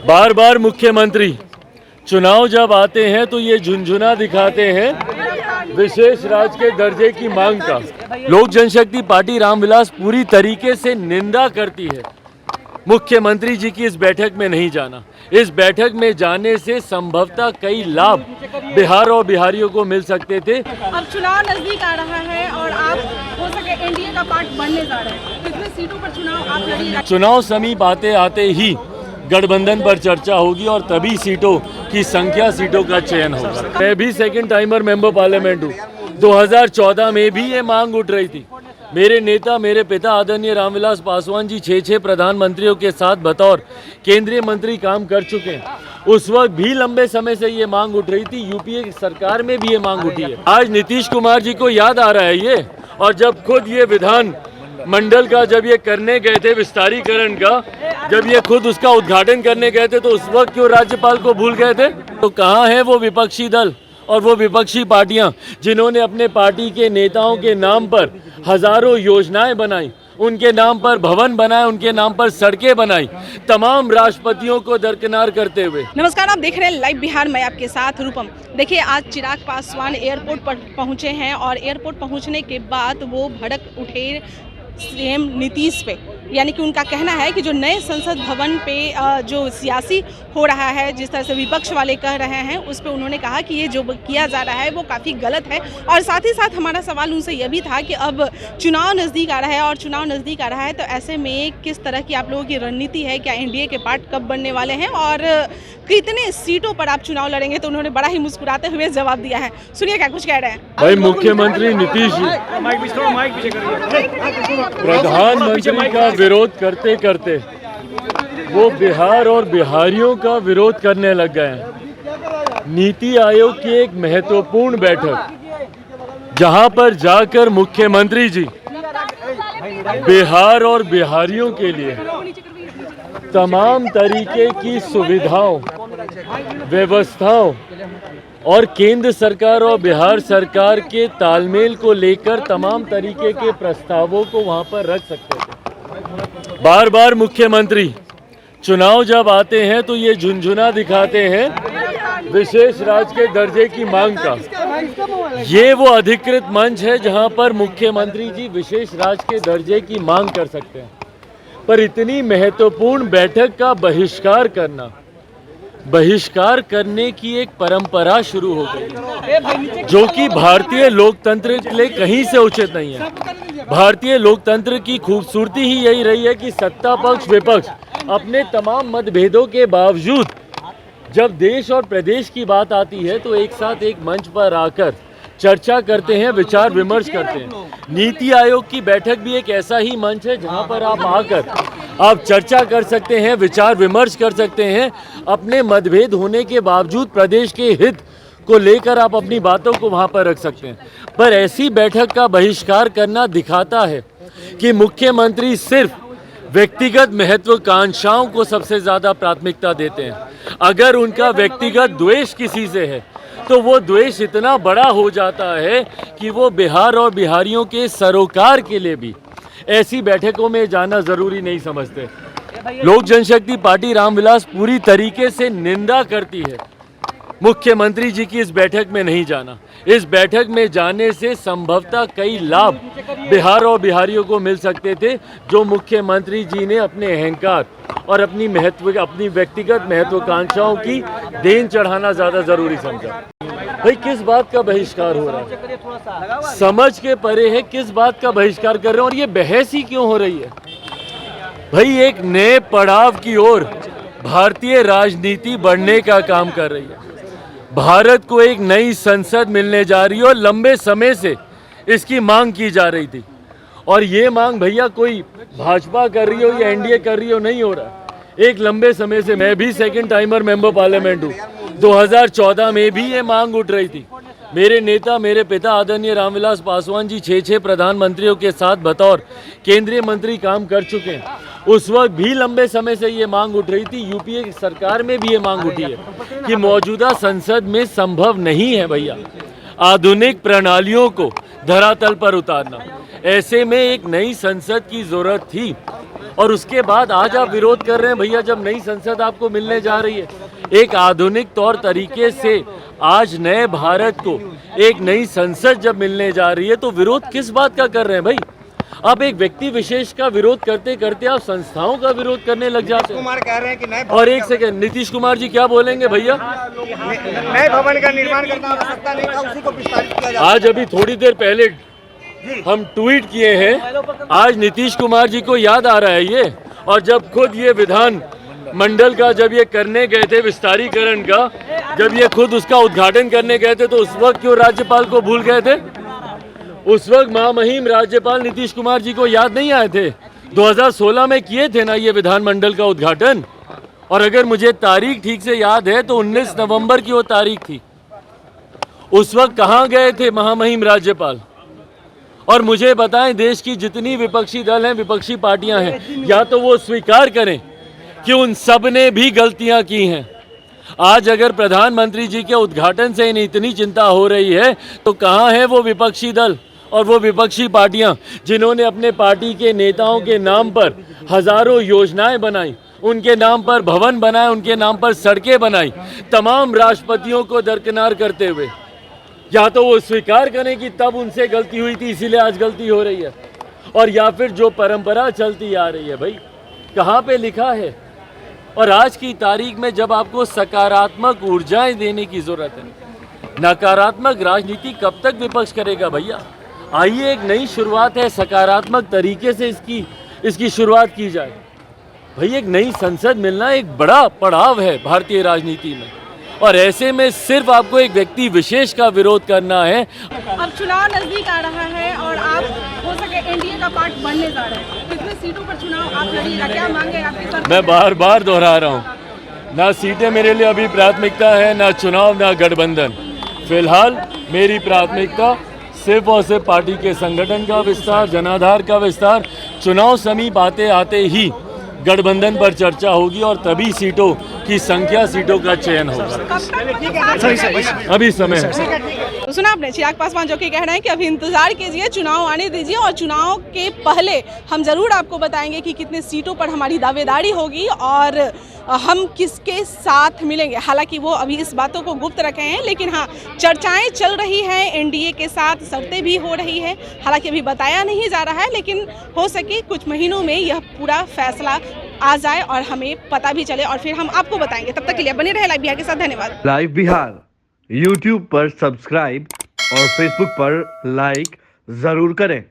बार बार मुख्यमंत्री चुनाव जब आते हैं तो ये झुनझुना दिखाते हैं विशेष राज्य के दर्जे की मांग का। लोक जनशक्ति पार्टी रामविलास पूरी तरीके से निंदा करती है मुख्यमंत्री जी की इस बैठक में नहीं जाना। इस बैठक में जाने से संभवतः कई लाभ बिहार और बिहारियों को मिल सकते थे। अब चुनाव नजदीक आ रहा है और आप हो सके एनडीए का पार्ट बनने जा रहे हैं। कितने सीटों पर चुनाव आप लड़िएगा? चुनाव समीप आते आते ही गठबंधन पर चर्चा होगी और तभी सीटों की संख्या, सीटों का चयन होगा। मैं भी सेकंड टाइमर मेंबर पार्लियामेंट हूँ। 2014 में भी ये मांग उठ रही थी। मेरे नेता, मेरे पिता आदरणीय रामविलास पासवान जी 6 प्रधानमंत्रियों के साथ बतौर केंद्रीय मंत्री काम कर चुके हैं। उस वक्त भी लंबे समय से ये मांग उठ रही थी। यूपीए की सरकार में भी ये मांग उठी है। आज नीतीश कुमार जी को याद आ रहा है ये, और जब खुद ये विधान मंडल का जब ये करने गए थे, विस्तारीकरण का जब ये खुद उसका उद्घाटन करने गए थे, तो उस वक्त क्यों राज्यपाल को भूल गए थे? तो कहाँ है वो विपक्षी दल और वो विपक्षी पार्टियां जिन्होंने अपने पार्टी के नेताओं के नाम पर हजारों योजनाएं बनाई, उनके नाम पर भवन बनाए, उनके नाम पर सड़कें बनाई, तमाम राष्ट्रपतियों को दरकिनार करते हुए। नमस्कार, आप देख रहे हैं लाइव बिहार, मैं आपके साथ रूपम। देखिए, आज चिराग पासवान एयरपोर्ट पर पहुंचे हैं और एयरपोर्ट पहुंचने के बाद वो भड़क उठे सीएम नीतीश पे। यानी कि उनका कहना है कि जो नए संसद भवन पे जो सियासी हो रहा है, जिस तरह से विपक्ष वाले कह रहे हैं, उस पे उन्होंने कहा कि ये जो किया जा रहा है वो काफ़ी गलत है। और साथ ही साथ हमारा सवाल उनसे यह भी था कि अब चुनाव नज़दीक आ रहा है और चुनाव नज़दीक आ रहा है तो ऐसे में किस तरह की आप लोगों की रणनीति है, क्या एनडीए के पार्ट कब बनने वाले हैं और कितने सीटों पर आप चुनाव लड़ेंगे? तो उन्होंने बड़ा ही मुस्कुराते हुए जवाब दिया है। सुनिए क्या कुछ कह रहे हैं। भाई, मुख्यमंत्री नीतीश जी प्रधानमंत्री का विरोध करते करते वो बिहार और बिहारियों का विरोध करने लग गए हैं। नीति आयोग की एक महत्वपूर्ण बैठक जहां पर जाकर मुख्यमंत्री जी बिहार और बिहारियों के लिए तमाम तरीके की सुविधाओं, व्यवस्थाओं और केंद्र सरकार और बिहार सरकार के तालमेल को लेकर तमाम तरीके के प्रस्तावों को वहां पर रख सकते थे। बार बार मुख्यमंत्री चुनाव जब आते हैं तो ये झुनझुना दिखाते हैं विशेष राज्य के दर्जे की मांग का। ये वो अधिकृत मंच है जहां पर मुख्यमंत्री जी विशेष राज्य के दर्जे की मांग कर सकते हैं। पर इतनी महत्वपूर्ण बैठक का बहिष्कार करने की एक परंपरा शुरू हो गई, जो कि भारतीय लोकतंत्र के लिए कहीं से उचित नहीं है। भारतीय लोकतंत्र की खूबसूरती ही यही रही है कि सत्ता पक्ष विपक्ष अपने तमाम मतभेदों के बावजूद जब देश और प्रदेश की बात आती है तो एक साथ एक मंच पर आकर चर्चा करते हैं, विचार विमर्श करते हैं। नीति आयोग की बैठक भी एक ऐसा ही मंच है जहां पर आप आकर आप चर्चा कर सकते हैं, विचार विमर्श कर सकते हैं। अपने मतभेद होने के बावजूद प्रदेश के हित को लेकर आप अपनी बातों को वहां पर रख सकते हैं। पर ऐसी बैठक का बहिष्कार करना दिखाता है कि मुख्यमंत्री सिर्फ व्यक्तिगत महत्वाकांक्षाओं को सबसे ज़्यादा प्राथमिकता देते हैं। अगर उनका व्यक्तिगत द्वेष किसी से है तो वो द्वेष इतना बड़ा हो जाता है कि वो बिहार और बिहारियों के सरोकार के लिए भी ऐसी बैठकों में जाना जरूरी नहीं समझते। लोक जनशक्ति पार्टी रामविलास पूरी तरीके से निंदा करती है मुख्यमंत्री जी की इस बैठक में नहीं जाना। इस बैठक में जाने से संभवतः कई लाभ बिहार और बिहारियों को मिल सकते थे, जो मुख्यमंत्री जी ने अपने अहंकार और अपनी व्यक्तिगत महत्वाकांक्षाओं की देन चढ़ाना ज्यादा जरूरी समझा। भाई, किस बात का बहिष्कार हो रहा है? समझ के परे है किस बात का बहिष्कार कर रहे हैं और ये बहस ही क्यों हो रही है? भाई, एक नए पड़ाव की ओर भारतीय राजनीति बढ़ने का काम कर रही है। भारत को एक नई संसद मिलने जा रही है और लंबे समय से इसकी मांग की जा रही थी। और ये मांग भैया कोई भाजपा कर रही हो या एनडीए कर रही हो नहीं हो रहा। एक लंबे समय से, मैं भी सेकंड टाइमर मेंबर पार्लियामेंट हूँ। 2014 में भी ये मांग उठ रही थी। मेरे नेता, मेरे पिता आदरणीय रामविलास पासवान जी 6 प्रधानमंत्रियों के साथ बतौर केंद्रीय मंत्री काम कर चुके हैं। उस वक्त भी लंबे समय से ये मांग उठ रही थी। यूपीए की सरकार में भी ये मांग उठी है कि मौजूदा संसद में संभव नहीं है भैया आधुनिक प्रणालियों को धरातल पर उतारना। ऐसे में एक नई संसद की जरूरत थी और उसके बाद आज आप विरोध कर रहे हैं भैया, जब नई संसद आपको मिलने जा रही है एक आधुनिक तौर तरीके से, आज नए भारत को एक नई संसद जब मिलने जा रही है तो विरोध किस बात का कर रहे हैं भाई? आप एक व्यक्ति विशेष का विरोध करते करते आप संस्थाओं का विरोध करने लग जाते हैं। कुमार कह रहे हैं कि नए और एक सेकंड, नीतीश कुमार जी क्या बोलेंगे भैया? नए भवन का निर्माण करना आवश्यकता नहीं था, उसी को विस्तारित किया जाए। आज अभी थोड़ी देर पहले हम ट्वीट किए हैं, आज नीतीश कुमार जी को याद आ रहा है ये, और जब खुद ये विधान मंडल का जब ये करने गए थे विस्तारीकरण का, जब ये खुद उसका उद्घाटन करने गए थे तो उस वक्त क्यों राज्यपाल को भूल गए थे? उस वक्त महामहिम राज्यपाल नीतीश कुमार जी को याद नहीं आए थे? 2016 में किए थे ना ये विधानमंडल का उद्घाटन, और अगर मुझे तारीख ठीक से याद है तो 19 नवंबर की वो तारीख थी। उस वक्त कहाँ गए थे महामहिम राज्यपाल? और मुझे बताएं, देश की जितनी विपक्षी दल हैं, विपक्षी पार्टियां हैं, या तो वो स्वीकार करें कि उन सब ने भी गलतियां की हैं। आज अगर प्रधानमंत्री जी के उद्घाटन से इन्हें इतनी चिंता हो रही है तो कहाँ है वो विपक्षी दल और वो विपक्षी पार्टियां जिन्होंने अपने पार्टी के नेताओं के नाम पर हजारों योजनाएं बनाई, उनके नाम पर भवन बनाए, उनके नाम पर सड़कें बनाई, तमाम राष्ट्रपतियों को दरकिनार करते हुए? या तो वो स्वीकार करें कि तब उनसे गलती हुई थी इसीलिए आज गलती हो रही है, और या फिर जो परंपरा चलती आ रही है भाई, कहाँ पे लिखा है? और आज की तारीख में जब आपको सकारात्मक ऊर्जाएं देने की जरूरत है, नकारात्मक राजनीति कब तक विपक्ष करेगा भैया? आइए एक नई शुरुआत है, सकारात्मक तरीके से इसकी शुरुआत की जाए। भाई एक नई संसद मिलना एक बड़ा पड़ाव है भारतीय राजनीति में, और ऐसे में सिर्फ आपको एक व्यक्ति विशेष का विरोध करना है। अब चुनाव नजदीक आ रहा है और आप हो सके एनडीए का पार्ट बनने जा रहे हैं, कितने सीटों पर चुनाव आप लड़िएगा, क्या मांगे आपकी सरकार? मैं बार बार दोहरा रहा हूँ, ना सीटें मेरे लिए अभी प्राथमिकता है, ना चुनाव, ना गठबंधन। फिलहाल मेरी प्राथमिकता सिर्फ और सिर्फ पार्टी के संगठन का विस्तार, जनाधार का विस्तार। चुनाव समीप आते आते ही गठबंधन पर चर्चा होगी और तभी सीटों की संख्या, सीटों का चयन होगा। अभी समय है। तो सुना आपने चिराग पासवान जो कि कह रहे हैं कि अभी इंतजार कीजिए, चुनाव आने दीजिए, और चुनाव के पहले हम जरूर आपको बताएंगे कि कितने सीटों पर हमारी दावेदारी होगी और हम किसके साथ मिलेंगे। हालांकि वो अभी इस बातों को गुप्त रखे हैं, लेकिन हाँ चर्चाएं चल रही हैं एनडीए के साथ, शर्तें भी हो रही हैं। हालांकि अभी बताया नहीं जा रहा है, लेकिन हो सके कुछ महीनों में यह पूरा फैसला आ जाए और हमें पता भी चले और फिर हम आपको बताएंगे। तब तक के लिए बने रहे लाइव बिहार के साथ। धन्यवाद। लाइव बिहार यूट्यूब पर सब्सक्राइब और फेसबुक पर लाइक जरूर करें।